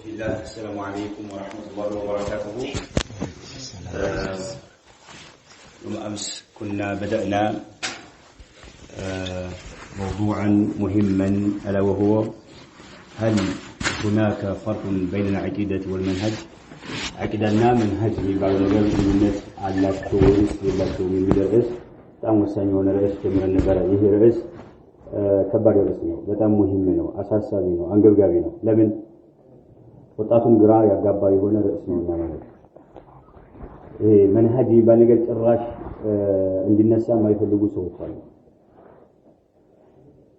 في الله السلام عليكم ورحمة الله وبركاته. يوم أمس كنا بدأنا موضوعا مهما ألا وهو هل هناك فرق بين العقيدة والمنهج؟ عقيدتنا منهج يبقى الناس على التويس يبقى من الرئيس تأمسانيون الرئيس من النبرة ይህ ርዕስ ከባድ ርዕስ ነው በጣም ሙሂም ነው አሳሳቢ ነው አንገብጋቢ ነው ለምን ወጣቱን ግራ ያጋባ የሆነ ርዕስ ነው ማለት ይሄ መንሃጅ ባለገር ጭራሽ እንዲነሳ ማይፈልጉ ሰዎች አሉ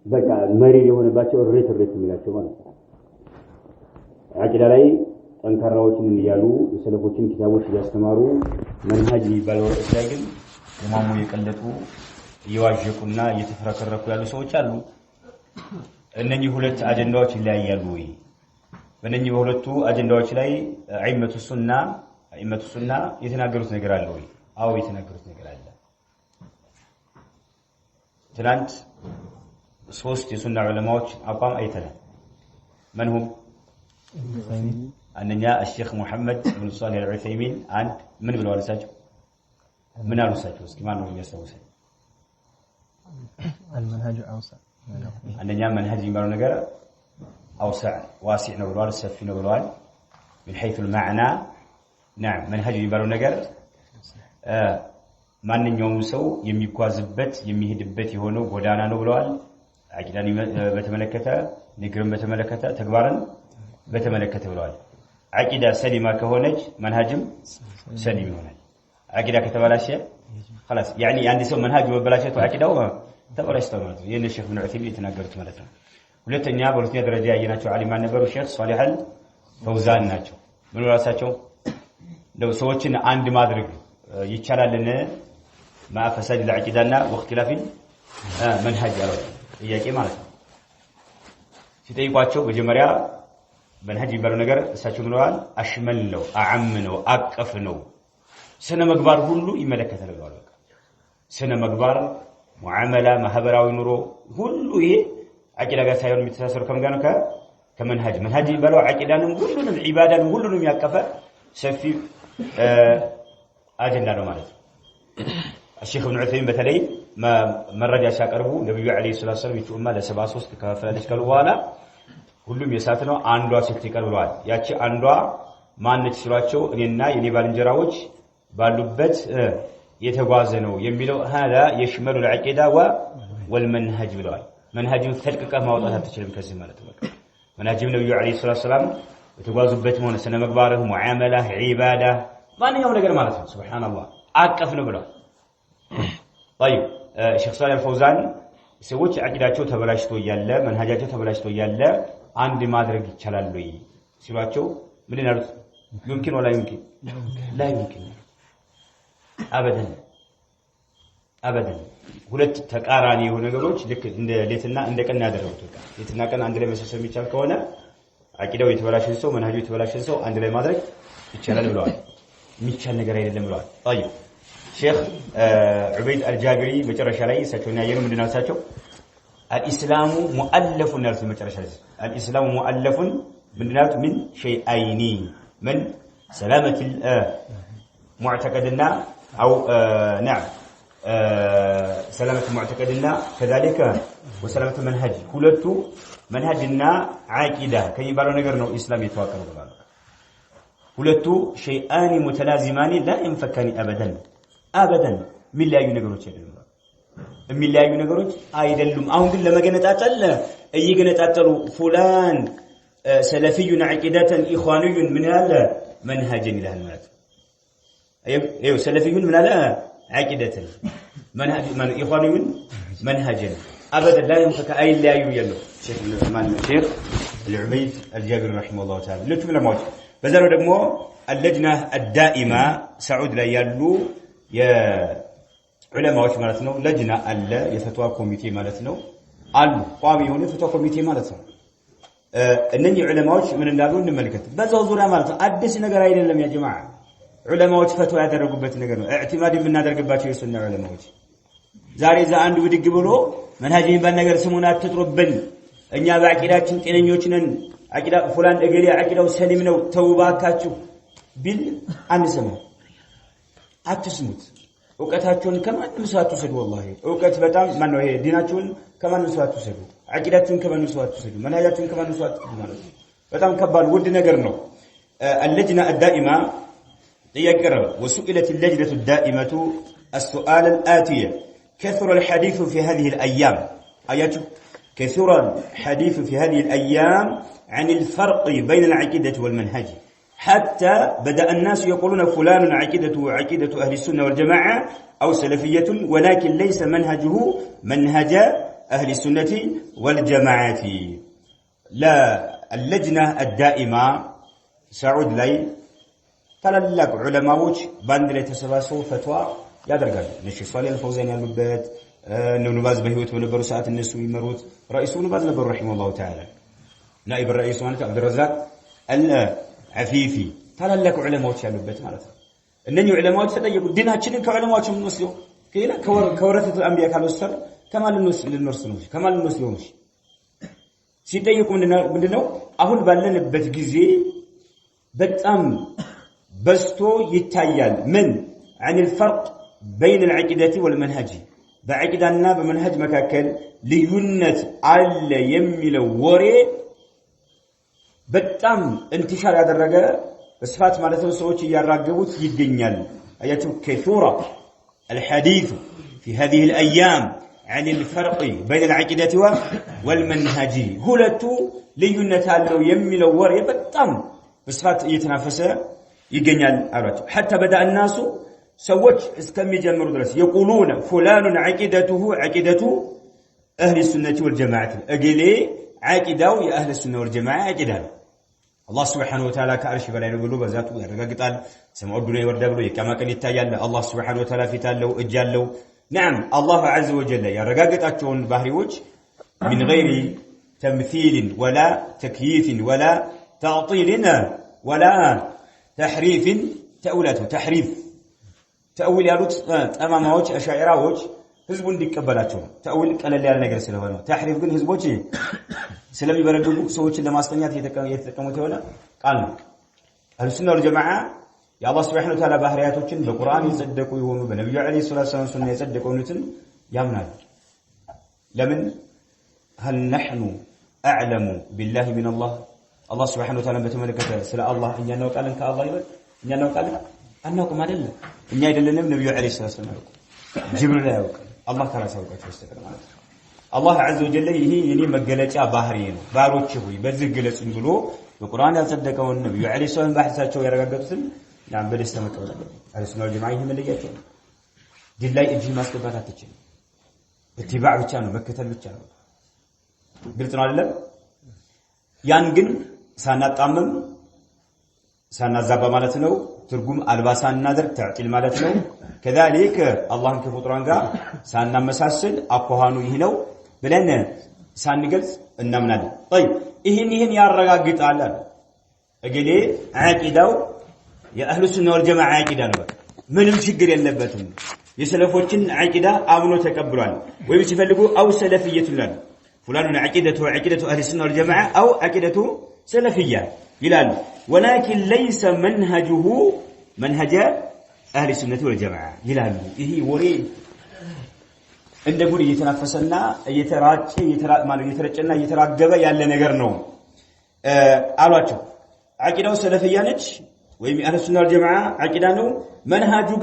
በቃ መሪ የሆነባቸው ሬት የሚላቸው ማለት ነው አቂዳ ላይ ጠንካራዎችን እንዲያሉ የሰለፎችን ኪታቦች ያስተማሩ መንሃጅ ባለው ርዕስ ላይ ግን ኢማሙ የቀለጡ ይዋጅቁና እየተፈረከረኩ ያሉ ሰዎች አሉ እነኚህ ሁለት አጀንዳዎች ይለያያሉ ወይ በእነኚህ በሁለቱ አጀንዳዎች ላይ አይመቱ ሱና የተናገሩት ነገር አለ ወይ አዎ የተናገሩት ነገር አለ ትናንት ሶስት የሱና ዑለማዎች አቋም አይተናል منهم አንደኛ الشيخ محمد بن صالح العثيمين አንድ ምን ብለው አለሳቸው ምን አሉሳቸው እስኪ ማን ነው የሚያስተውሰው المنهج اوسع አንደኛ መንሃጅ የሚባለው ነገር اوسع واسع ነው ብለዋል ሰፊ ነው ብለዋል من حيث المعنى نعم መንሃጅ የሚባለው ነገር ማንኛውም ሰው የሚጓዝበት የሚሄድበት የሆነው ጎዳና ነው ብለዋል አቂዳን በተመለከተ ንግርን በተመለከተ ተግባርን በተመለከተ ብለዋል አቂዳ ሰሊማ ከሆነች መንሃጅም ሰሊም ይሆናል አቂዳ ከተበላሸ خلاص يعني አንድ ሰው መንሃጅ በበላሸቱ አቂዳው ተበላሽቷል ማለት ነው የነ ሼክ ኢብኑ ዑሰይሚን የተናገሩት ማለት ነው ሁለተኛ በሁለተኛ ደረጃ ያየናቸው ዓሊማን ነበሩ ሼክ ሷሊህ አልፈውዛን ናቸው ምን ራሳቸው ነው ሰዎችን አንድ ማድረግ ይቻላልን ማፈሳድ ለአቂዳና ወእክትላፍ መንሃጅ ያለው ጥያቄ ማለት ነው ሲጠይቋቸው መጀመሪያ መንሃጅ የሚባለው ነገር እሳቸው ምንዋል አሽመል ነው አዓም ነው አቀፍ ነው ስነ ምግባር ሁሉ ይመለከታል ብለዋል በቃ ስነ ምግባር ሙዓመላ ማህበራዊ ኑሮ ሁሉ ይሄ አቂዳ ጋር ሳይሆን የሚተሳሰሩ ከመጋነው ከመንሃጅ መንሃጅ የሚባለው አቂዳንም ሁሉንም ዒባዳን ሁሉንም ያቀፈ ሰፊ አጀንዳ ነው ማለት ነው الشيخ ابن عثيمين በተለይ መረጃ ሲያቀርቡ ነብዩ አለይሂ ሰላቱ ሰላም ይቱማ ለ73 ከፈለች ካሉ በኋላ ሁሉም የሳት ነው አንዷ ሴት ይቀር ብለዋል ያቺ አንዷ ማነች ሲሏቸው እኔና የኔ ባልንጀራዎች ባሉበት የተጓዘ ነው የሚለው هذا يشمل العقيده والمنهج ብለዋል መንሃጅን ተልቀቀህ ማውጣት አትችልም ከዚህ ማለት ነው መንሃጅም ነብዩ አለይሂ ሰላቱ ሰላም የተጓዙበት ሆነ ስነ ምግባርህ ሙዓመላህ ዒባዳ ማንኛውም ነገር ማለት ነው ሱብሃንአላህ አቀፍ ነው ብለዋል طيب ሼክ ሷሊህ አልፈውዛን ሰዎች አቂዳቸው ተበላሽቶ ያለ መንሃጃቸው ተበላሽቶ ያለ አንድ ማድረግ ይቻላል ወይ ሲሏቸው ምን ይላሉ يمكن ولا يمكن لا يمكن ابدا ሁለት ተቃራኒ የሆኑ ነገሮች ልክ እንደ ሌትና እንደ ቀን ያደረጉት ሌትና ቀን አንድ ላይ መሰሰብ የሚቻል ከሆነ አቂዳው የተበላሸን ሰው መንሃጁ የተበላሸን ሰው አንድ ላይ ማድረግ ይቻላል ብለዋል የሚቻል ነገር አይደለም ብለዋል طيب ሼክ ዑበይድ አልጃቢሪ መጨረሻ ላይ እሳቸውና ያየነው ምንድነው እሳቸው الاسلام مؤلف نرس መጨረሻ ላይ الاسلام مؤلف ምንድነው من شيئين من سلامه المعتقدنا او نعم سلامه المعتقدنا كذلك وسلامه المنهج ሁለቱ መንሃጅና አቂዳ ከሚባለው ነገር ነው እስላም የተዋቀረው ብለዋል ሁለቱ شيئان متلازمان لا ينفكان ابدا ሚለያዩ ነገሮች አይደሉም የሚለያዩ ነገሮች አይደሉም አሁን ግን ለመገነጣጠል እየገነጣጠሉ ፉላን ሰለፊዩን አቂዳተን ኢኽዋንዩን ምን ያለ መንሃጅን ይላል ማለት ايوه سلفيون من لا عقيده منهج من اخوانيون منهجا ابدا لا ينفك اي لا يلو شيخ الرحمن الشيخ العبيد الجابري رحمه الله تعالى لتم لموت بزارو ደግሞ اللجنه الدائمه سعود ላይ ያሉ የዑለማዎች ማለት ነው ለጅና አለ የፈትዋ ኮሚቴ ማለት ነው አሉ ቋሚ የሆነ ፈትዋ ኮሚቴ ማለት ነው እነኚህ ዑለማዎች ምን እንዳሉ እንመልከት በዛው ዙሪያ ማለት ነው አዲስ ነገር አይደለም ያ ጀማዓ ዑለማዎች ፈትዋ ያደረጉበት ነገር ነው ኢዕቲማድ የምናደርግባቸው የሱና ዑለማዎች ዛሬ አንድ ውድግ ብሎ መንሃጅ የሚባል ነገር ስሙን አትጥሩብን እኛ በአቂዳችን ጤነኞች ነን عقيدة فلان أجري عقيدة وسليم نو توباكاتشو بيل أنزمه أتسمت وقتاتون كمان نسوات تسد والله وقت بتام منو هي ديناتون كمان نسوات تسد عقيداتون كمان نسوات تسد منهجاتون كمان نسوات تسد بتام كبار ود نجر نو اللجنة الدائمة يقرر وسئلت اللجنة الدائمة السؤال الآتية كثر الحديث في هذه الأيام آيات كثر الحديث في هذه الأيام عن الفرق بين العقيدة والمنهج حتى بدأ الناس يقولون فلان عقيدته عقيدة أهل السنة والجماعة أو سلفية ولكن ليس منهجه منهج أهل السنة والجماعة لا اللجنة الدائمة سعود لي تللق علماء باندرة تسباسو فتوى يدرجال نشي صالح الفوزان يالبات نباز بهيوت ونبرو ساعة النسو يمروت رئيسه نباز نبر رحمه الله تعالى نائب الرئيس وانك عبد الرزاق العفيفي تللق علماء يالبات مالته إنني علماء تديقوا دينها تشيلين كعلماء من مسلم كيلا كورثة الأنبياء كانوا السر كما للمرسلوش كما للمسلموش سيديقوا مننا أهل بالنا بتجزي بتأم بستو يتايال من عن الفرق بين العقيدة والمنهج بعقيدنا بمنهج مكاكل ليونت على يميل وري بتأم انتشار هذا الرجاء بصفات مالته سوتش يراجعوت يدينيال أياتو كثورة الحديث في هذه الأيام عن الفرق بين العقيدة والمنهج هلتو ليونت على يميل وري بتأم بصفات يتنافسه يجنيال أراتو حتى بدأ الناس سوت اسكمي جمر درس يقولون فلان عقيدته عقيدة أهل السنة والجماعة أجلي عقيدة يا أهل السنة والجماعة عقيدة الله سبحانه وتعالى كأرش بلا يقولوا بذاته يرجع قال سمعوا الدنيا وردبلوا كما كان يتجال الله سبحانه وتعالى في تالو اجالو نعم الله عز وجل يرجع قطعتون بحريوج من غير تمثيل ولا تكييف ولا تعطيل ولا تحريف تأويلاته تحريف تأويل يالوت أماموج أشاعراوج حزبون ديكبلاچو تأويل قلل ያለ ነገር ስለሆነ تحريف ግን ህዝቦች ስለሚበረግጉ ሰዎችን ለማስተኛት የተጠቀሙት የሆነ ቃል ነው አልሱና ወልጀማዓ የአላህ Subhanahu Wa Ta'ala ባህሪያቶችን በቁርአን የጸደቁ ይሆኑ በነብዩ አለይሂ ሰላቱ ወሰለም ሱና የጸደቁትን ያምናል ለምን هل نحن أعلم بالله من الله الله سبحانه وتعالى بتملكته ስለ አላህ እኛ እናውቃለን ከአላህ ይበልጥ እኛ እናውቃለን አናውቅም አይደል እኛ አይደለንም ነብዩ አለይሂ ሰላቱ ወሰለም ጅብሪል ያውቃል አላህ ተራሳ ያውቃቸው ይስተካከል ማለት ነው አላህ عز وجل ይሄ የኔ መገለጫ ባህሪ ነው ባሮች ሆይ በዚህ ገለጹኝ ብሎ በቁርአን ያጸደቀውን ነብዩ አለይሂ ሰላም በሐዲሳቸው ያረጋገጡትን ያን በደስታ መቀበል አለብን አለስና ጀማዓ ይሄ መለያቸው ዲን ላይ እጅ ማስገባት አትችልም ኢትባዕ ብቻ ነው መከተል ብቻ ነው ግልጽ ነው አይደል ያን ግን ሳናጣመም ሳናዛባ ማለት ነው ትርጉም አልባሳን እናደርግ ተዕጢል ማለት ነው كذلك الله ከፍጡራን ጋር ሳናመሳስል አኳሃኑ ይህ ነው ብለን ሳንገልጽ እናምናለን طيب ይሄን ያረጋግጣል እገሌ አቂዳው የአህሉ ሱና ወልጀማዓ አቂዳ ነው በቃ ምንም ችግር የለበትም የሰለፎችን አቂዳ አምኖ ተቀብሏል ወይ ሲፈልጉ አው ሰለፊየቱላል فلان عقيدته عقيدة أهل السنة والجماعة أو عقيدته سلفية يلال ولكن ليس منهجه منهج أهل السنة والجماعة يلال إيه وريد عند قولي يتنافسنا يترجنا يتراجب يالا نجرنو ألواتو عقيدة سلفية نج ويم أهل السنة والجماعة عقيدانو منهجه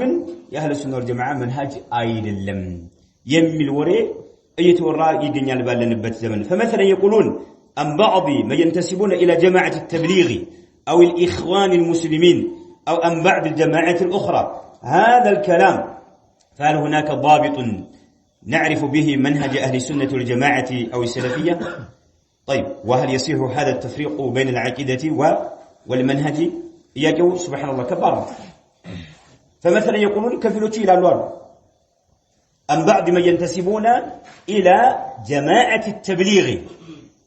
يا أهل السنة والجماعة منهج أيد اللم يميل وريد يتورى يدنيال بالنبت زمن فمثلا يقولون أن بعض ما ينتسبون إلى جماعة التبليغ أو الإخوان المسلمين أو أن بعض الجماعات الأخرى هذا الكلام فهل هناك ضابط نعرف به منهج أهل السنة والجماعة أو السلفية طيب وهل يصيح هذا التفريق بين العقيدة والمنهج يجو سبحان الله كبار فمثلا يقولون كفلوا إلى الوارد أم بعد ما ينتسبون إلى جماعة التبليغ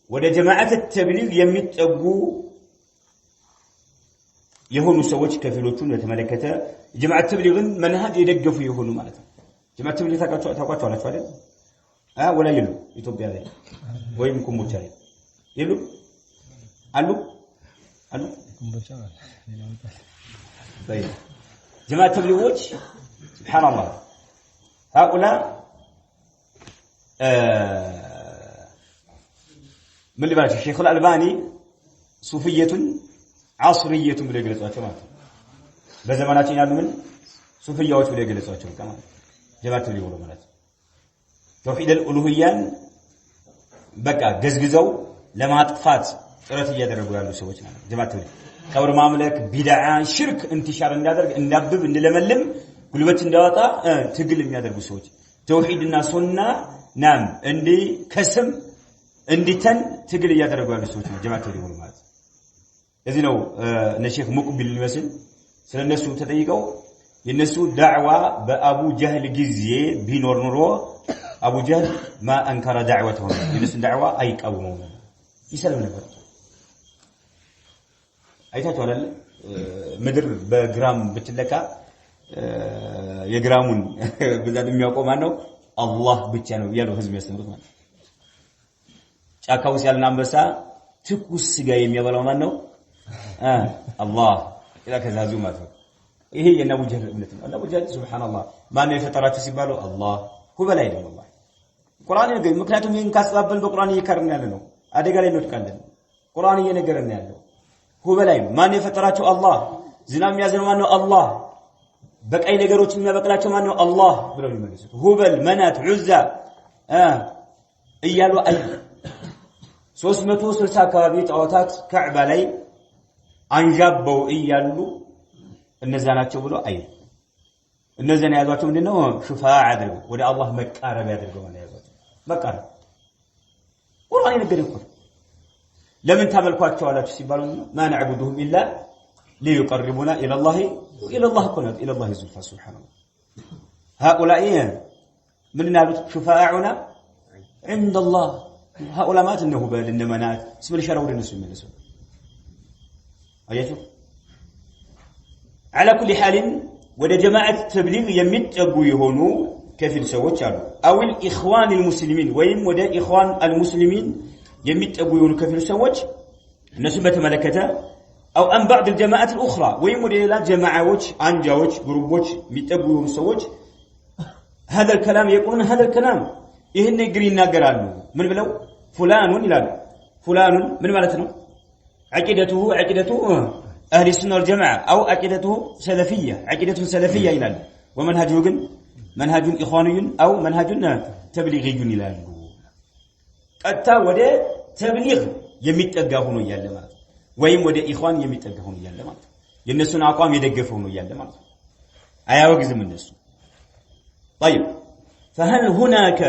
ولا جماعة التبليغ يمتقوا يهونوا سوتش كفلوتون يتملكتا جماعة التبليغ منهج يدقفوا يهونوا مالتها جماعة التبليغ تقاطعوا على فعل ولا يلو يتوبيا ذلك ويمكن مجاهد يلو አሉ طيب جماعة التبليغ سبحان الله هؤلاء من اللي بالك الشيخ الألباني صوفية عصرية بلا يجلسوا كمان بزماناتنا يعلم من صوفية بلا يجلسوا كمان جماعة التبليغ ولا منات توحيد الألوهية بقى جزجزوا لما أطفات ጥረት እያደረጉ ያሉ ሰዎች ናቸው ጀማዓት ቀብር ማምለክ ቢድዓ ሽርክ እንትሻር እንዲያደርግ እንዲያብብ እንዲለመልም ጉልበት እንዲያወጣ ትግል የሚያደርጉ ሰዎች ተውሂድና ሱና ናም እንዲ ከስም እንዲተን ትግል እያደረጉ ያሉ ሰዎች ናቸው ጀማዓት ሊሆኑ ማለት እዚህ ነው ለሼክ ሙቅቢል ይመስል ስለነሱ ተጠይቀው የነሱ ዳዕዋ በአቡ ጀህል ጊዜ ቢኖር ኑሮ አቡ ጀህል ማ አንከረ ዳዕወተሁ የነሱ ዳዕዋ አይቃወሙም ይሰልም ነበር አይታችሁ አይደል ምድር በግራም ብትለካ የግራሙን ብዛት የሚያውቀው ማን ነው አላህ ብቻ ነው ያለው ህዝብ ያስተምሩት ማለት ጫካው ሲያልና አንበሳ ትኩስ ስጋ የሚያበላው ማን ነው አላህ ኢላ ከዛዙ ማለት ነው ይሄ የነቡ ጀህል እምነት ነው ነቡ ጀህል ሱብሃንአላህ ማን ነው የፈጠራቸው ሲባሉ አላህ ሁበል አይደለም አላህ ቁርአን ነው ምክንያቱም ይሄን ካስባበል በቁርአን እየከረን ያለ ነው አደጋ ላይ እንወድቃለን ቁርአን እየነገረን ያለው ሁበላይ ማን የፈጠራቸው አላህ ዝናብ የሚያዘነው ማን ነው አላህ በቀይ ነገሮች የሚያበቅላቸው ማን ነው አላህ ብለው ይመልሱት ሁበል መናት ዑዛ እያሉ አይ 360 አካባቢ ጣዖታት ካዕባ ላይ አንጃበው እያሉ እነዛ ናቸው ብሎ አይ እነዛን ያዟቸው ምንድነው ሹፋዓ አድርገው ወደ አላህ መቃረብ ያድርገው ማለት ያዟቸው መቃረብ ቁርአን ይነገረው لمن تملكوا على تسيبالون ما نعبدهم إلا ليقربونا إلى الله كنا إلى الله زلفى سبحانه هؤلاء من نالوا شفاعنا عند الله هؤلاء ما تنهوا بل إنما نات اسم الشرور النسو من النسو أياتوا على كل حال وده جماعة التبليغ يمد أبويهونو كيف السوات أو الإخوان المسلمين ويم وده إخوان المسلمين يمتأبو يونو كثير سوّج الناس بتملكته أو أن بعض الجماعات الأخرى ويموديلا جماعة أنجاوج جروبوج متأبو يونو سوّج هذا الكلام يقولون هذا الكلام إهن يقرين ناقرانو من بلو فلان إلى فلان من مالتنا عقيدته أهل السنة والجماعة أو عقيدته سلفية إلى ومنهجه منهج إخواني أو منهج تبليغي إلى أتا وده تبليغ يميتطغى ሆኖ ያለ ማለት ወይም ወደ ኢኽዋን የሚጠጋ ሆኖ ያለ ማለት የነሱን አቋም የደገፈ ሆኖ ያለ ማለት አያወግዝም እነሱ طيب فهل هناك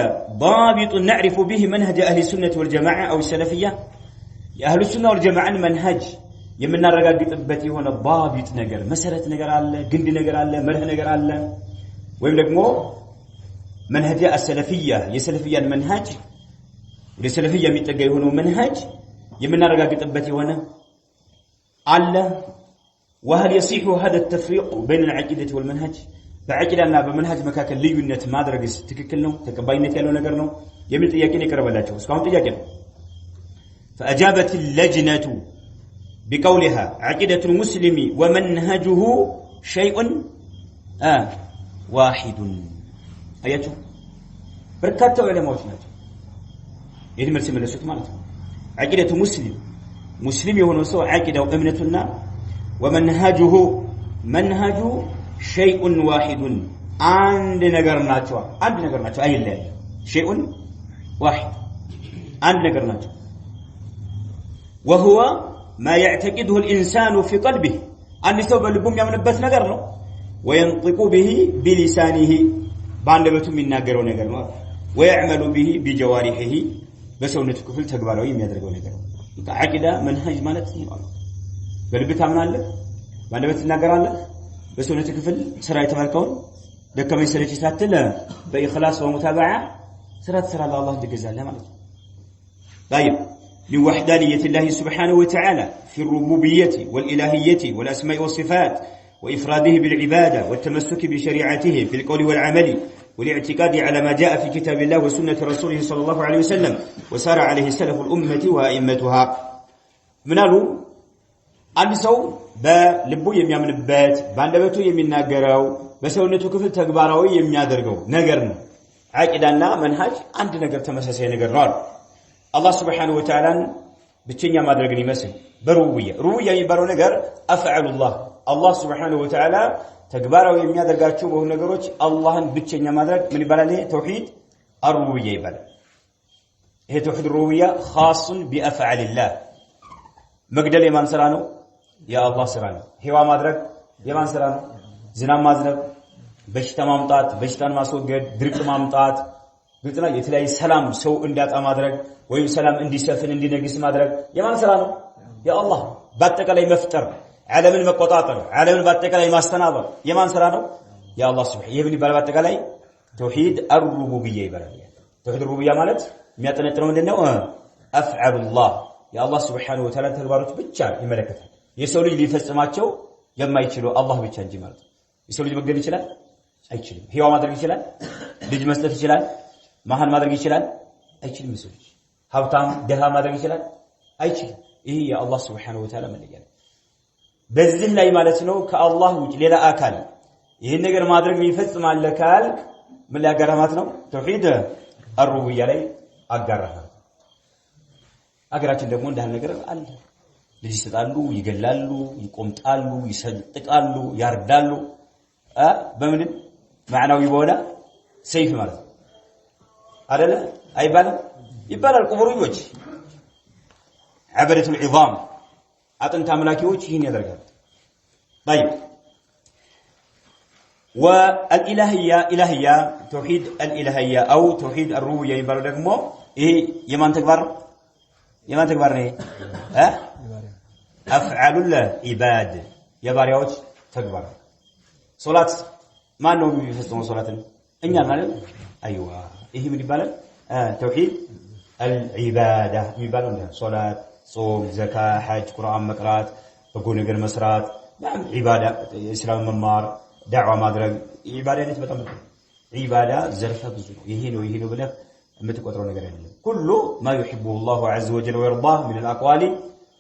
ضابط نعرف به منهج اهل السنه والجماعه او السلفيه يا اهل السنه والجماعه منهج የምናረጋግጥበት የሆነ ضابط ነገር መሰረት ነገር አለ ግንድ ነገር አለ መርህ ነገር አለ ወይም ደግሞ منهج السلفيه የሰለፊያን መንሃጅ ለሰለፊያ የሚጠጋ የሆነው መንሃጅ የምናረጋግጥበት የሆነ አለ وهل يصح هذا التفريق بين العقيده والمنهج بعقيدنا بمنهج መካከል ልዩነት ማድረግስ ትክክል ነው ተቀባይነት ያለው ነገር ነው የሚል ጥያቄ ነው የቀረበላቸው እስካሁን ጥያቄ ነው فاجابت اللجنه بقولها عقيده المسلم ومنهجه شيء واحد አያችሁ በርካታ ዑለማዎች ናቸው ይሄን መልስ መለሱት ማለት ነው عقيده مسلم የሆነው ሰው عقيدው እምነቱና ومنهجه منهج شيء واحد አንድ ነገር ናቸው አይለያዩ شيء واحد አንድ ነገር ናቸው وهو ما يعتقده الانسان في قلبه አንድ ሰው በልቡ የሚያምንበት ነገር ነው وينطق به بلسانه ባንደበቱ የሚናገረው ነገር ነው ويعمل به بجوارحه በሰውነቱ ክፍል ተግባራዊ የሚያደርገው ነገር ነው አቂዳ መንሃጅ ማለት ነው በልብ ታምናለህ ባንደበት ትናገራለህ በሰውነቱ ክፍል ስራ የተመልከውን ደከመኝ ሰለች ሳትል በኢኽላስ ወሙታባዓ ስራ ትሰራለህ አላህ እንዲገዛልህ ማለት ነው طيب لوحدانية الله سبحانه وتعالى في الربوبية والإلهية والأسماء والصفات وإفراده بالعبادة والتمسك بشريعته في القول والعمل والاعتقاد على ما جاء في كتاب الله وسنة رسوله صلى الله عليه وسلم وسار عليه سلف الأمة وأئمتها ምናሉ አንድ ሰው በልቡ የሚያምንበት ባንደበቱ የሚናገረው በሰውነቱ ክፍል ተግባራዊ የሚያደርገው ነገር ነው አቂዳና መንሃጅ አንድ ነገር ተመሳሳይ ነገር ነው አላህ Subhanahu Wa Ta'ala ብቸኛ ማድረግን ይመስል በሩብያ የሚባለው ነገር አፍዓሉላህ አላህ Subhanahu Wa Ta'ala ተግባራዊ የሚያደርጋቸው በሆኑ ነገሮች አላህን ብቸኛ ማድረግ ምን ይባላል ይሄ ተውሂድ الربوبيه ይባላል ይሄ ተውሂድ الربوبيه خاص بافعال الله መግደል የማን ስራ ነው የአላህ ስራ ነው ህዋ ማድረግ የማን ስራ ነው ዝናብ ማዝነብ በሽታ ማምጣት በሽታን ማስወገድ ድርቅ ማምጣት ግልጽና የተለያየ ሰላም ሰው እንዲያጣ ማድረግ ወይም ሰላም እንዲሰፍን እንዲነግስ ማድረግ የማን ስራ ነው የአላህ በአጠቃላይ መፍጠር ዓለምን መቆጣጠር ዓለምን በአጠቃላይ ማስተናበር የማን ስራ ነው የአላህ Subhanahu ይሄ ምን ይባላል በአጠቃላይ ተውሂድ الربوبيه ይባላል ተውሂድ الربوبيه ማለት የሚያጠነጥነው ምንድነው አፍዓሉላህ የአላህ Subhanahu Wa Ta'ala ተግባሮች ብቻ ይመለከታል የሰው ልጅ ሊፈጽማቸው የማይችለው አላህ ብቻ እንጂ ማለት የሰው ልጅ መግደል ይችላል አይችልም ህያው ማድረግ ይችላል ልጅ መስጠት ይችላል ማህን ማድረግ ይችላል አይችልም ሰው ልጅ ሀብታም ደሃ ማድረግ ይችላል አይችልም ይሄ የአላህ Subhanahu Wa Ta'ala መለያ ነው በዚህ ላይ ማለት ነው ከአላህ ውጭ ሌላ አካል ይሄን ነገር ማድረግ ይፈጽማል ለካል ምን ያጋራማት ነው ተውሂድ الربوبيه ላይ አጋራማ አገራችን ደግሞ እንዳል ነገር አለ ልጅ ይሰጣሉ ይገላሉ ይቆምጣሉ ይሰጥቃሉ ያርዳሉ በምን ማዕናዊ በሆነ ሰይፍ ማለት አይደለ አይባልም ይባላል ቁብሩዮች عبدة العظام አጥንት አምላኪዎች ይሄን ያደርጋሉ طيب والالهيه توحيد الالهيه او توحيد الربوبيه ይባላል ደግሞ ይሄ የማን ተግባር ነው افعال العباد የባሪያዎች ተግባር ሶላት ማን ነው የሚፈጽመው ሶላትን እኛ ማለት አይዋ ይሄ ምን ይባላል توحيد العباده የሚባለው ነው ሶላት ጾም ዘካ ሐጅ ቁርአን መቅራት በጎ ነገር መስራት ማለት ኢባዳ እስላም መማር ዳዕዋ ማድረግ ኢባዳነት በጣም ኢባዳ ዘርፈ ብዙ ይሄ ነው ብለህ የምትቆጥረው ነገር አይደለም ሁሉ ما يحبه الله عز وجل ويرضاه من الاقوال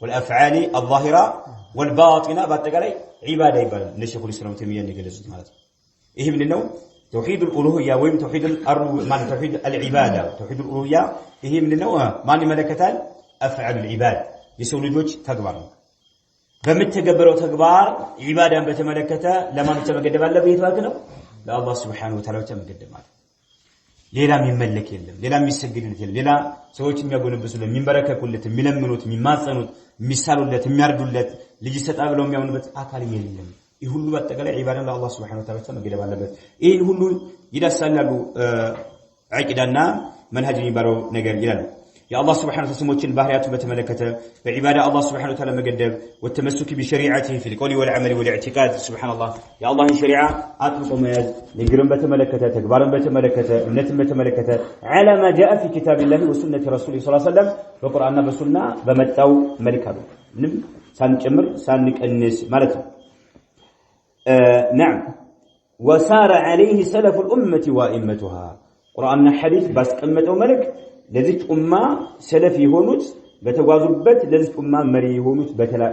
والافعال الظاهره والباطنه በአጠቃላይ ኢባዳ ይባላል ለሸይኹ الاسلام ተሚያ እንደገለጹት ማለት ነው ይሄ ምንድነው توحيد الالوهيه ወይም توحيد ማለት توحيد العباده توحيد الالوهيه ይሄ ምንድነው ማን ይመለከታል افعال العباد የሰው ልጆች ተግባር ነው በመተገበረው ተግባር ኢባዳን በተመለከተ ለማን ተመገደብ አለበት ይተዋክ ነው ለአላህ Subhanahu Wa Ta'ala ተመገደብ ማለት ሌላ የሚመለክ የለም ሌላ የሚሰግድለት የለም ሌላ ሰዎች የሚያጎነበሱለት የሚንበረከኩለት የሚለምኑት የሚማጸኑት የሚሳሉለት የሚያርዱለት ልጅ ሰጣ ብለው የሚያምኑበት አካል የለም ይህ ሁሉ በአጠቃላይ ኢባዳን ለአላህ Subhanahu Wa Ta'ala ተመገደብ አለበት ይሄን ሁሉ ይዳሳላሉ አቂዳና መንሃጅን ይባለው ነገር ይላል يا الله سبحانه وتعالى سموتين ባህሪያቱ በተመለከተ በኢባዳ الله سبحانه وتعالى መገደብ والتمسك بشريعته في القول والعمل والاعتقاد سبحان الله يا الله الشريعه አጥብቆ መያዝ ንግርን በተመለከተ ተግባርን በተመለከተ እምነትን በተመለከተ على ما جاء في كتاب الله وسنه رسوله صلى الله عليه وسلم በቁርአንና በሱና በመጣው መልካም ምንም ሳንጨምር ሳንቀንስ ማለት ነው نعم وسار عليه سلف الامه وائمتها ቁርአንና ሐዲስ ባስቀመጠው መልክ ለዚህ ኡማ ሰለፍ የሆኑት በተጓዙበት ለዚህ ኡማ መሪ የሆኑት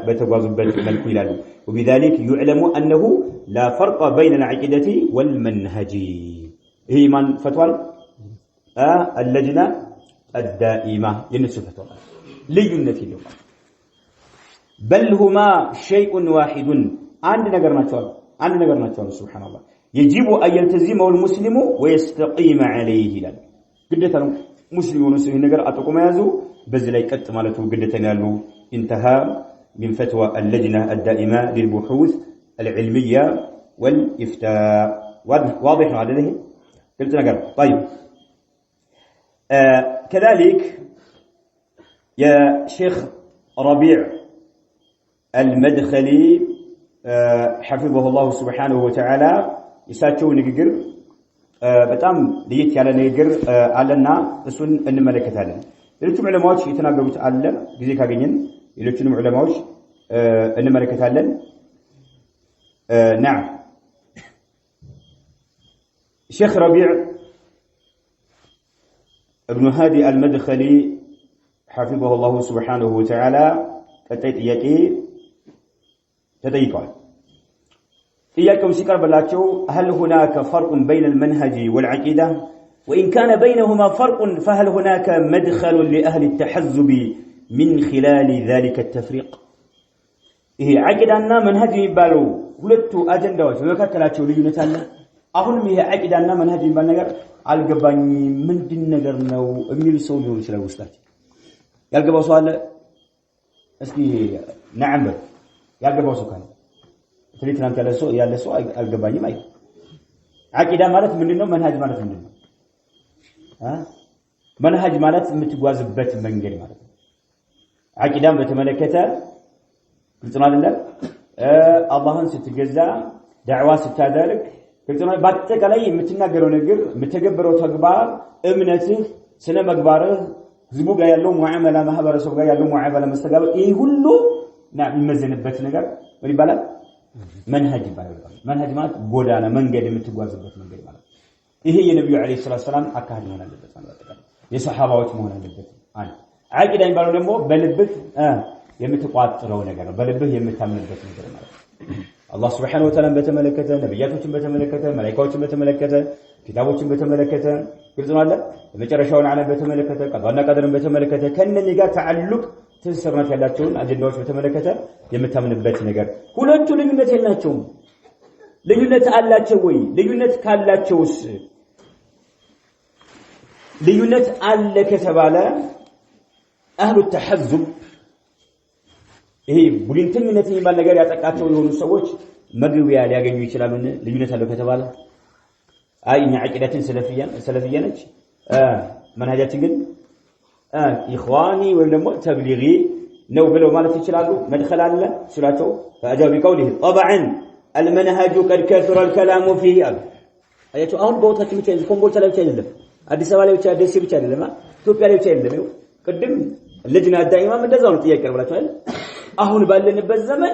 በተጓዙበት መልኩ ይላሉ وبذلك يعلم انه لا فرق بين العقيده والمنهج هي من فتوى اللجنه الدائمه ينسو فتوى ልዩነት የለውም بل هما شيء واحد አንድ ነገር ናቸው ሱብሃንአላህ يجب ان يلتزمه المسلم ويستقيم عليه ይላል ግዴታ ነው ሙስሊም ሆኖ ይሄ ነገር አጥቆ መያዙ በዚህ ላይ ቀጥ ማለቱ ግዴታ ያለው انتهى من فتوى اللجنه الدائمه للبحوث العلميه والافتاء واضح هذا له قلت نقر طيب كذلك يا شيخ ربيع المدخلي حفظه الله سبحانه وتعالى يساتو ንግግር በጣም ለየት ያለ ነገር አለና እሱን እንመለከታለን ሌሎችም ዑለማዎች የተናገሩት አለ ጊዜ ካገኘን ሌሎችንም ዑለማዎች እንመለከታለን نعم شيخ ربيع ابن هادي المدخلي حفظه الله سبحانه وتعالى ቀጣይ ጥያቄ ተጠይቀዋል ጥያቄው ሲቀርብላቸው هل هناك فرق بين المنهج والعقيدة وإن كان بينهما فرق فهل هناك مدخل لأهل التحزب من خلال ذلك التفريق ይሄ አቂዳና መንሃጅ የሚባለው ሁለቱ አጀንዳዎች በመካከላቸው ልዩነት አለ አሁንም ይሄ አቂዳና መንሃጅ የሚባል ነገር አልገባኝም ምንድን ነገር ነው የሚል ሰው ሊሆን ይችላል ውስጣቸው ያልገባው ሰው አለ እስኪ ነዓም ያልገባው ሰው ካለ ትሪትናንት ያለ ሰው አልገባኝም አይ አቂዳ ማለት ምንድነው መንሃጅ ማለት ምንድነው መንሃጅ ማለት የምትጓዝበት መንገድ ማለት ነው አቂዳን በተመለከተ ግልጽ ነው አይደል አላህን ስትገዛ ዳዕዋ ስታደርግ ግልጽ ነው በአጠቃላይ የምትናገረው ነገር የምትተገብረው ተግባር እምነትህ ስነ ምግባርህ ህዝቡ ጋር ያለው ሙዓመላ ማህበረሰቡ ጋር ያለው ሙዓመላ መስተጋብር ይሄ ሁሉ የሚመዘንበት ነገር ምን ይባላል መንሃጅ ይባላል መንሃጅ ማለት ጎዳና መንገድ የምትጓዝበት መንገድ ማለት ይሄ የነብዩ አለይሂ ሰላም አካሄድ መሆን አለበት ማለት ነው የሰሃባዎች መሆን አለበት አንድ አቂዳ የሚባለው ደግሞ በልብህ የምትቋጥረው ነገር ነው በልብህ የምታምንበት ነገር ማለት ነው አላህ Subhanahu Wa Ta'ala በተመለከተ ነብያቶችን በተመለከተ መላእክቶችን በተመለከተ ኪታቦችን በተመለከተ ግልጽ ነው አይደል የመጨረሻውን ዓለም በተመለከተ ቀዷና ቀደርን በተመለከተ ከነኚህ ጋር ተዓልቅ ትስስርነት ያላቸውን አጀንዳዎች በተመለከተ የምታምንበት ነገር ሁለቱ ልዩነት የላቸውም ልዩነት አላቸው ወይ ልዩነት ካላቸውስ ልዩነት አለ ከተባለ አህሉ ተሐዙብ ይሄ ቡድንተኝነት የሚባል ነገር ያጠቃቸው የሆኑ ሰዎች መግቢያ ሊያገኙ ይችላሉ ልዩነት አለው ከተባለ አይ እኛ አቂዳችን ሰለፊያ ነች መንሃጃችን ግን ኢኽዋኒ ወይም ደግሞ ተብሊጊ ነው ብለው ማለት ይችላሉ መድኸል አለ ስላቸው فاجاب بقوله طبعا المنهج قد كثر الكلام فيه አያችሁ አሁን ቦታችን ብቻ ኮምቦልቻ ላይ ብቻ አይደለም አዲስ አበባ ላይ ብቻ ደሴ ብቻ አይደለም ኢትዮጵያ ላይ ብቻ አይደለም ቅድም ልጅና ዳኢማም እንደዛው ነው ጥያቄ ቀርብላችኋል አሁን ባለንበት ዘመን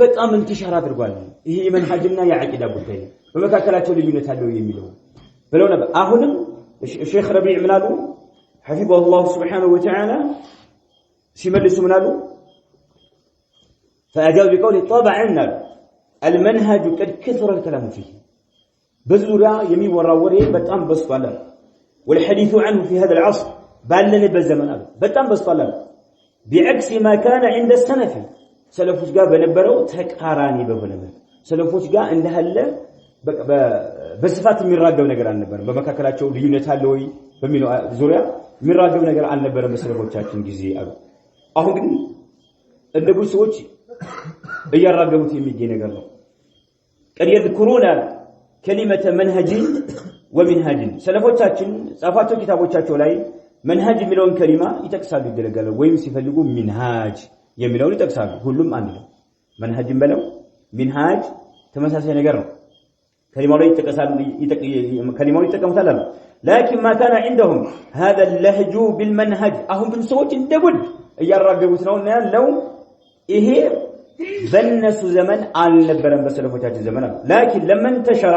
በጣም እንትሻር አድርጓል ይሄ መንሃጅና የአቂዳ ጉዳይ በመካከላቸው ልዩነት አለው የሚለው ብለው ነበር አሁንም ሼክ ረቢዕ ምናሉ حفظه الله سبحانه وتعالى ሲመልሱ ምናሉ فاجاب بقوله طبعا المنهج قد كثر الكلام فيه بزورا የሚወራው ወሬ በጣም በስቷል والحديث عنه في هذا العصر ባለንበት ዘመን አለ በጣም በስቷል بعكس ما كان عند السلف سلفوች ጋር በነበረው ተቃራኒ በሆነ ሰለፎች ጋር እንደሃለ በስፋት የሚራገው ነገር አልነበረም በመካከላቸው ልዩነት አለ ወይ በሚለው ዙሪያ የሚራገው ነገር አልነበረም በሰለፎቻችን ጊዜ አሉ አሁን ግን እንደዚህ ሰዎች እያራገቡት የሚገኝ ነገር ነው قد يذكرون كلمه منهج ومنهج ሰለፎቻችን ጻፋቸው ኪታቦቻቸው ላይ መንሃጅ የሚለውን ከሊማ ይጠቅሳሉ ይደረጋሉ ወይም ሲፈልጉ ሚንሃጅ የሚለውን ይጠቅሳሉ ሁሉም አንድ ነው መንሃጅን በለው ሚንሃጅ ተመሳሳይ ነገር ነው ከሊማው ላይ ይጠቅሳሉ ከሊማው ይጠቀሙታል لكن ما كان عندهم هذا اللهج بالمنهج አሁን ግን ሰዎች እንደጉድ እያራገቡት ነውና ያለው ይሄ በእነሱ ዘመን አልነበረም በሰለፎቻችን ዘመን لكن لما انتشر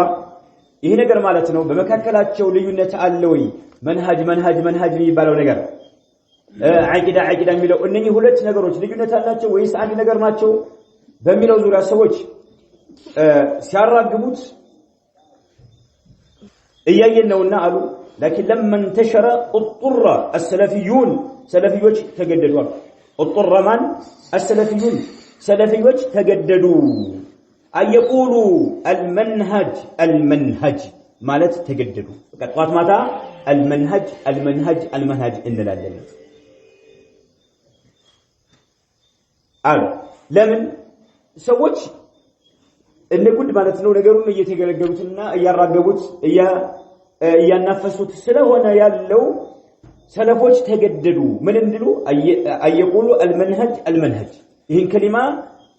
ይሄ ነገር ማለት ነው በመካከላቸው ልዩነት አለ ወይ መንሃጅ የሚባለው ነገር አቂዳ የሚለው እነኚህ ሁለት ነገሮች ልዩነት አላቸው ወይስ አንድ ነገር ናቸው በሚለው ዙሪያ ሰዎች ሲያራግቡት እያየን ነውና አሉ لكن لما انتشر اضطر السلفيون سلفيዎች ተገደዱ اضطر من السلفيون سلفيዎች ተገደዱ አየቁሉ المنهج ማለት ተገደዱ በቃ ጧት ማታ المنهج እንላለን አሉ ለምን ሰዎች እንደጉድ ማለት ነው ነገሩን እየተገለገሉትና እያራገቡት እያናፈሱት ስለሆነ ያለው ሰለፎች ተገደዱ ምን እንድሉ አየቁሉ المنهج ይህን ከሊማ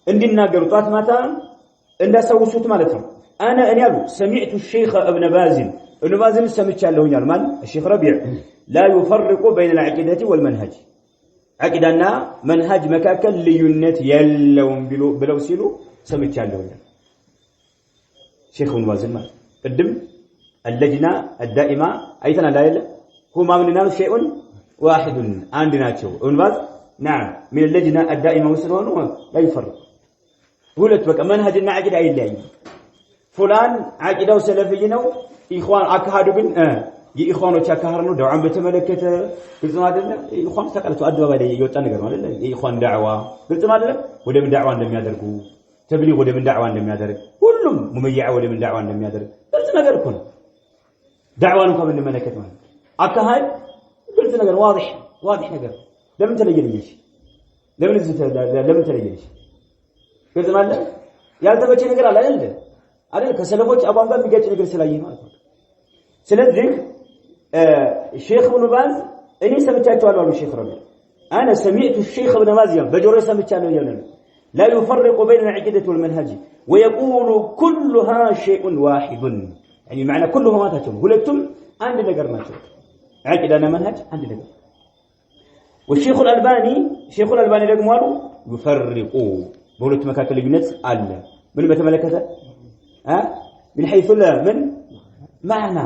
እንዲናገሩ ጧት ማታ እንዳሰውሱት ማለት ነው انا ያሉ سمعت الشيخ ابن باز ሰምቻለሁኝ አሉ ማን الشيخ ربيع لا يفرق بين العقيدة والمنهج عقيدና መንሃጅ መካከል ልዩነት የለውም ብለው ሲሉ ሰምቻለሁኝ شيخ ابن باز ማለት ቅድም اللجنة الدائمة አይተናል አይደል هما مننا شيء واحد አንድ ናቸው ابن باز نعم من اللجنة الدائمة وسلونه لا يفرق قلت بك منهجنا عقيدة أي لاي فلان عقيدة وسلفينا إخوان أكهادوا بن إخوانو تكهرنو دعوان بتملكته قلت ما أدري إخوان سكالتوا أدوا بدي يوتنا قرن ولا إخوان دعوة قلت ما أدري وده من دعوان لم يدركوا تبليغ وده من دعوان لم يدرك كلهم مميع وده من دعوان لم يدرك قلت ما قركون دعوان قبل الملكة ما أكهاد قلت نقر واضح نقر لم تلقينيش لم تلقينيش قلت ما أدري يا تبغى شيء نقر على إلده أنا كسلفوش أبغى بقى ميجي نقر سلايه ما سلذك الشيخ ابن باز إني سمعت على الشيخ ربي أنا سمعت الشيخ ابن باز بجوري سمعت على لا يفرق بين العقيدة والمنهج ويقول كلها شيء واحد يعني معنى كلها ما تجمع قلتم عندنا قرنا عقيدة أنا منهج عندنا قرنا والشيخ الألباني لكم قالوا يفرقوا بقولت مكاكل الجنس ألا من بتملكته من حيث لا من معنى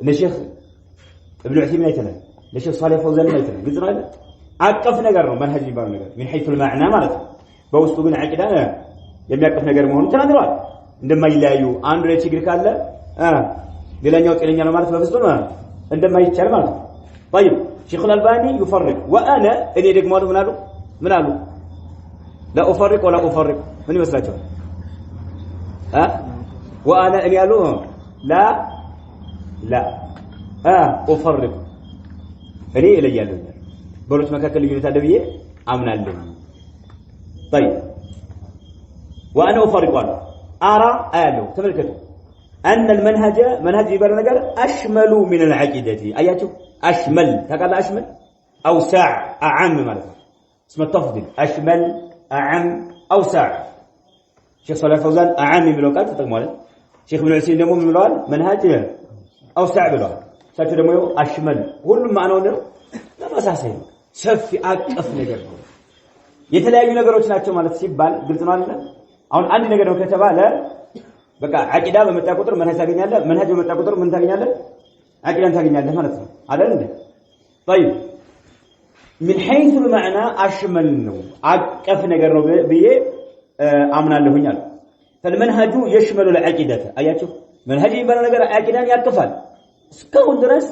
الشيخ ابن عثيمين يتنا الشيخ صالح فوزان يتنا قلت له عقف نقرنا منهج يبان نقر من حيث المعنى مالته بوسطو بين عقيدة የሚያቀፍ ነገር መሆኑ ተናግረዋል እንደማይለያዩ አንዱ ላይ ችግር ካለ ሌላኛው ጤነኛ ነው ማለት በፍጹም እንደማይቻል ማለት ነው طيب شيخ الألباني يفرق وانا እኔ ደግሞ ምን አሉ لا افرق ولا افرق ምን ይመስላችኋል وانا እኔ ያሉ لا افرق እኔ እለያለሁ በሁለት መካከል ልዩነት አለ ብዬ አምናለሁ طيب وانا افرق ارى ايالو تملكتوا ان المنهج يبقى ነገር اشمل من العقيده اياتو اشمل تقال اشمل اوسع اعم ማለት ነው اسم التفضيل اشمل اعم اوسع شيخ صالح فوزان اعم የሚለው ቃል ተጠቅሟል شيخ ابن عثيمين ደግሞ ምን ብለዋል منهج اوسع ብለዋል ሳቸው ደግሞ اشمل ሁሉም ማነው ነው ተመሳሳይ ነው ሰፊ አቀፍ ነገር ነው የተለያዩ ነገሮች ናቸው ማለት ሲባል ግልጽ ነው አይደል አሁን አንድ ነገር ነው ከተባለ በቃ አቂዳ በመጣ ቁጥር መንሃጅ ታገኛለህ መንሃጅ በመጣ ቁጥር ምን ታገኛለህ አቂዳን ታገኛለህ ማለት ነው አይደል እንዴ طيب من حيث المعنى اشمل ነው አቀፍ ነገር ነው ብዬ አምናለሁኝ አለ فالمنهج يشمل العقيده አያችሁ መንሃጅ የሚባለው ነገር አቂዳን ያቅፋል እስካሁን ድረስ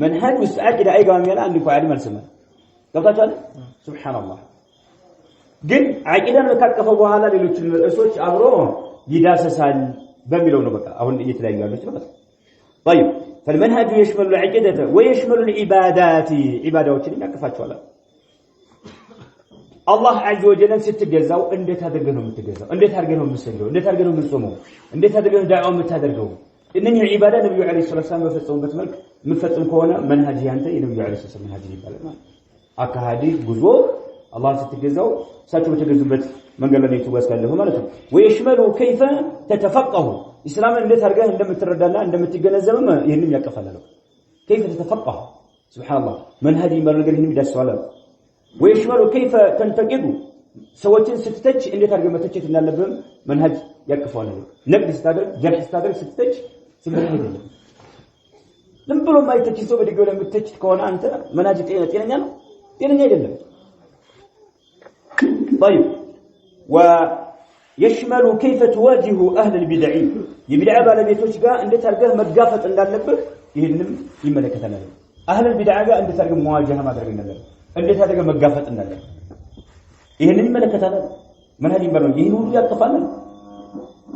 መንሃጅ ውስጥ አቂዳ አይገባም ያለ አንድ እንኳን ዓሊም አልሰማም ገብታችኋል ሱብሃንአላህ ግን አቂዳን ካቀፈው በኋላ ሌሎች ርዕሶች አብሮ ይዳሰሳል በሚለው ነው በቃ አሁን እየተለያዩ ያሉት ማለት ነው طيب فالمنهج يشمل العقيده ويشمل العبادات عباداتዎችን ያቀፋቸዋል አላህ عز وجل ስትገዛው እንዴት አድርገህ ነው የምትገዛው እንዴት አድርገህ ነው የምትሰግደው እንዴት አድርገህ ነው የምትጾመው እንዴት አድርገህ ነው ዳዕዋ የምታደርገው እነኚህ ዒባዳ ነብዩ አለይሂ ሰላም በፈጸሙበት መልክ የምትፈጽም ከሆነ መንሃጅ ያንተ የነብዩ አለይሂ ሰላም መንሃጅ ይባላል ማለት አካሃዲ ጉዞ الله ستجزاو ساتو بتجزبت መንገድ ላይ ተጓዝካለሁ ማለት ነው ወይሽመሉ كيف تتفقه اسلام እንዴት አድርገህ እንደምትረዳና እንደምትገነዘብም ይሄንን ያቀፋላል كيف تتفقه سبحان الله መንሃጅ ይመረገር ይሄንን ይዳስዋል ወይሽመሉ كيف تنتقد ሰዎችን ስትተች እንዴት አድርገህ መተቸት እንዳለብህም መንሃጅ ያቀፋላል ነብይ ስታደርግ ጀርህ ስታደርግ ስትተች ሲመረግ አይደለም ዝም ብሎ ማይተች ሰው በድገው ለምትተች ከሆነ አንተ መንሃጅ ጤነኛ ነው ጤነኛ አይደለም طيب ويشمل كيف تواجه اهل البدع የቢድዓ ባለቤቶች ጋር እንዴት አድርገህ መጋፈጥ እንዳለብህ ይሄንንም ይመለከታል اهل البدع ጋር እንዴት አድርገህ መዋጃህ ማድረግ እንዳለብህ እንዴት አድርገህ መጋፈጥ እንዳለብህ ይሄንን ይመለከታል መንሃጅ ይባላል ይሄን ሁሉ ያቀፋል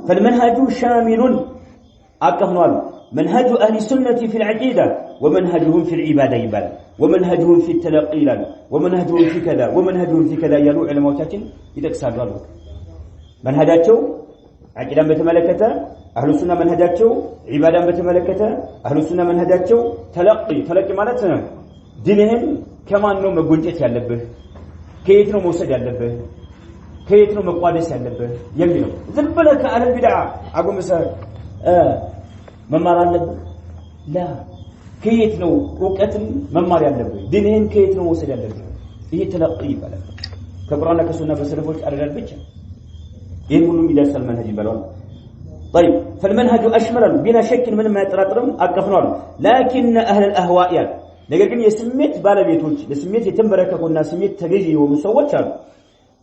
فالمنهج شامل አቀፍኗል منهج اهل السنه في العقيده ومنهجهم في العباده يبال ومنهجهم في التلقي ومنهجهم في كذا ومنهجهم في كذا يلو علماءاتين يتكسالوا አሉ መንሃጃቸው አቂዳን በተመለከተ አህሉ ሱና መንሃጃቸው ዒባዳን በተመለከተ አህሉ ሱና መንሃጃቸው ተለቂ ማለት ዲንህን ከማን ነው መጎንጨት ያለብህ ከየት ነው መውሰድ ያለብህ ከየት ነው መቋደስ ያለብህ የሚለው ዝም ብለህ ከአህል ቢድዓ አጎመሰ መማር አለብህ لا ከየት ነው ዕውቀትን መማር ያለብህ ዲንህን ከየት ነው መውሰድ ያለብህ ይሄ ተለቂ ይባላል ከቁርአንና ከሱና በሰለፎች አረዳድ ብቻ ይሄን ሁሉ ይደርሳል መንሃጅ ይባላል طيب فالمنهج اشمل بلا شك من ما يتراطرم اقفنوا لكن اهل الاهواء ነገር ግን የስሜት ባለቤቶች ለስሜት የተንበረከኩና ስሜት ተገዢ የሆኑ ሰዎች አሉ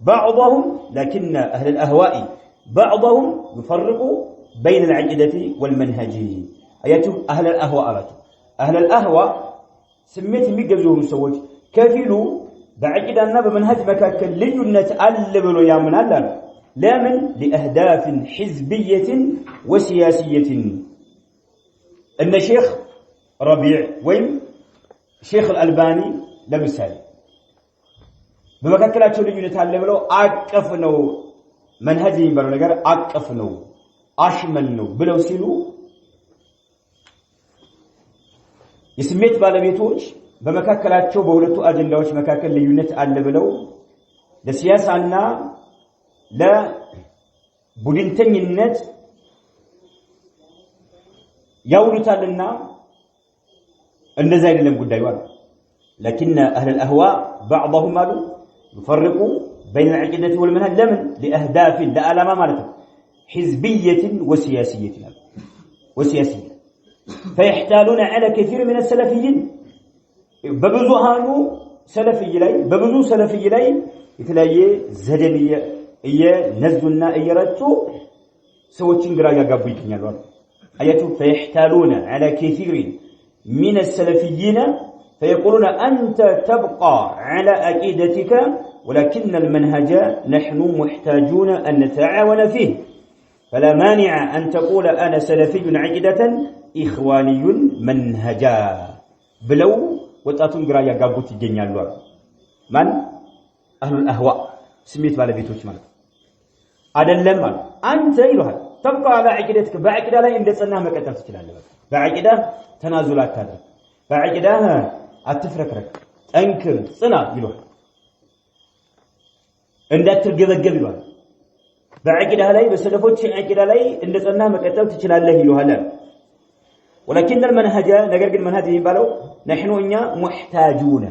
بعضهم لكن أهل الأهواء بعضهم يفرق بين العقيدة والمنهج أياتهم أهل الأهواء أهل الأهواء سميت ميقبزوهم سوج كفيلو بعقيدة بمنهج مكاكل لينة ألبلو يا من ألل لا من لأهداف حزبية وسياسية أن شيخ ربيع وين شيخ الألباني لمثال በመካከላቸው ልዩነት አለ ብለው አቀፍ ነው መንሃጅ የሚባለው ነገር አቀፍ ነው አሽመል ነው ብለው ሲሉ የስሜት ባለቤቶች በመካከላቸው በሁለቱ አጀንዳዎች መካከል ልዩነት አለ ብለው ለሲያሳና ለቡድንተኝነት ያውሉታልና እንደዛ አይደለም ጉዳዩ አለ لكن أهل الأهواء بعضهم قالوا يفرقوا بين العقيدة والمنهج لمن لأهداف لا ألام مالته حزبية وسياسية فيحتالون على كثير من السلفيين ببزوهانو سلفي لي ببزو سلفي لي يتلاقي زدنية نزلنا رتو سوتشين قراءة قابلتين يا آياته فيحتالون على كثير من السلفيين فيقولون أنت تبقى على عقيدتك ولكن المنهج نحن محتاجون أن نتعاون فيه فلا مانع أن تقول أنا سلفي عقيدة إخواني منهجا بلو وتأتون قرايا قابوت الجنيا اللور من؟ أهل الأهواء سميت بالا بيتوش مالك أدلم أنت إلوها تبقى على عقيدتك بعقيدة لا يمدس أنها ما كتبت تلال بعقيدة تنازلات هذا بعقيدة أتفركرك أنكر صنع يلوح عندك ترجبجب يلوح بعقيدة هلاي بس لفوت عقيدة هلاي إن صنع ما كتبت تشلال له يلوح لا ولكن المنهج نقرق المنهج يبالو نحن إننا محتاجون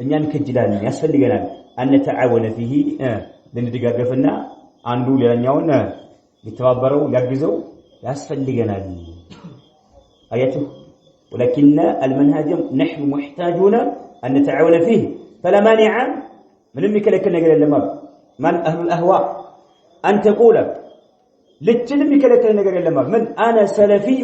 إننا نكجلان يسفل لنا أن نتعاون فيه لندقق فينا عنده لأنيون يتوابروا يرجزوا يسفل لنا آياته ولكن المنهج نحن محتاجون أن نتعاون فيه فلا مانع من أمك لك النقل اللمر من أهل الأهواء أن تقول لتلمك لك النقل اللمر من أنا سلفي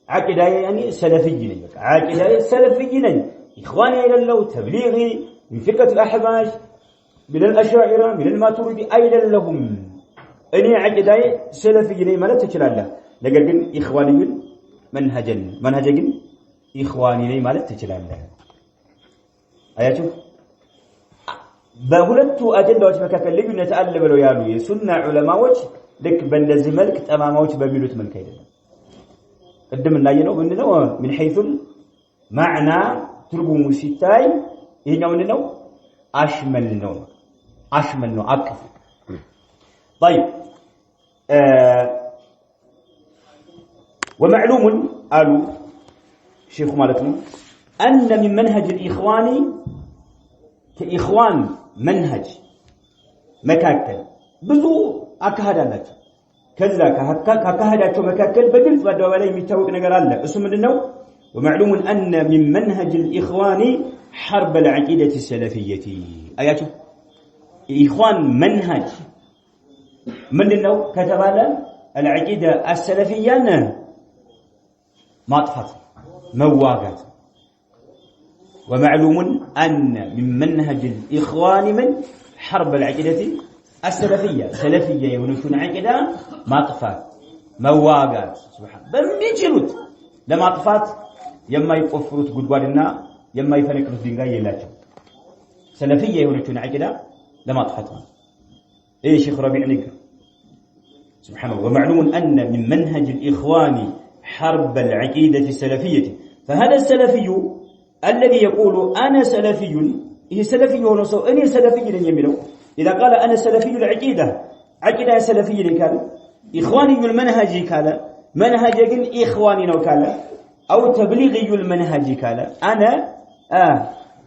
عقيدة يعني سلفي عقيدة سلفي إخواني إلى الله تبليغي من فرقة الأحباش من الأشاعرة من الماتريدي أيضا لهم أني عقيدة سلفي ما لا تشل الله لكن إخواني منهجا إخواني لي مالت تجلالله አያችሁ በሁለቱ አጀንዳዎች መካከል ልዩነት አለ ብለው ያሉ የሱና ዑለማዎች ልክ በእንደዚህ መልክ ጠማማዎች በሚሉት መልክ አይደለም ቀደም እናየነው ምንድነው من حيث معنى ትርጉሙ ሲታይ ይሄኛው ምንድነው አሽመል ነው አቅፍ طيب ومعلوم قالوا شيخ مالتنا أن من منهج الإخوان كإخوان منهج مكاكل بزو أكهدالات كذا كهدالات مكاكل بدلت بعد ولا يمتوق نقر الله اسم منه ومعلوم أن من منهج الإخوان حرب العقيدة السلفية آياته إخوان منهج منه كتب العقيدة السلفية مطفت مواقات ومعلوم أن من منهج الإخوان من حرب العقيدة السلفية سلفية يونسون عقيدة مطفت مواقات سبحان بمجرد لما طفت يما يقفروت قدوارنا يما يفنكروت دينغاي يلاجو سلفية يونسون عقيدة لما طفت إيه شيخ ربيع نقر سبحان الله ومعلوم أن من منهج الإخوان حرب العقيدة السلفية فهذا السلفي الذي يقول أنا سلفي هي سلفي ونصو أني سلفي لن يملو إذا قال أنا سلفي العقيدة عقيدة سلفي لكال إخواني المنهج كالا منهج إخواني نوكالا أو تبليغي المنهج كالا أنا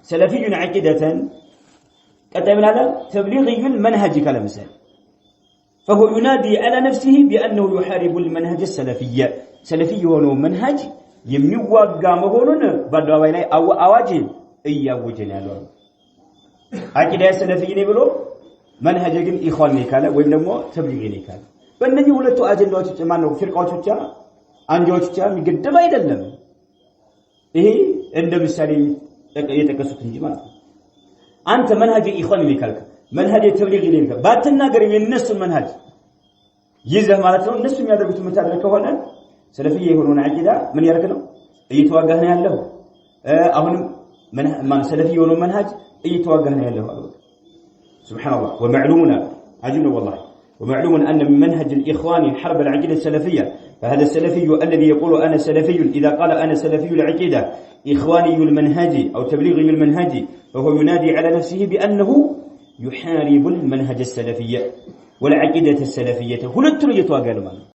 سلفي عقيدة كتبنا هذا تبليغي المنهج كالا مثال فهو ينادي على نفسه بأنه يحارب المنهج السلفي سلفي هو منهج የሚዋጋ መሆኑን በአደባባይ ላይ አዋጅ እያወጀን ያለው አቂዳ ሰለፊይ ነኝ ብሎ መንሀጅ ግን ኢኽዋን ነኝ ካለ ወይም ደግሞ ተብሊግ ነኝ ካለ በእነዚህ ሁለቱ አጀንዳዎች ጭማን ነው ፍርቃዎች ብቻ አንጃዎች ብቻ የሚገደብ አይደለም ይሄ እንደ ምሳሌ የጠቀሱት እንጂ ማለት ነው አንተ መንሀጅ ኢኽዋን ነኝ ካልክ መንሀጅ ተብሊግ ነኝ ካልክ ባትናገር የነሱ መንሀጅ ይዘህ ማለት ነው እነሱ የሚያደርጉት መታደር ከሆነ ሰለፊይ የሆነውን አቂዳ ምን ያደርግ ነው እየተዋጋህ ነው ያለው አሁንም ማን ሰለፊይ የሆነው መንሀጅ እየተዋጋህ ነው ያለው سبحان الله ومعلومنا عجبنا والله ومعلوم أن من منهج الإخوان حرب العقيدة السلفية فهذا السلفي الذي يقول أنا سلفي إذا قال أنا سلفي العقيدة إخواني المنهج أو تبليغي المنهج فهو ينادي على نفسه بأنه يحارب المنهج السلفية والعقيدة السلفية هل الترية وقالوا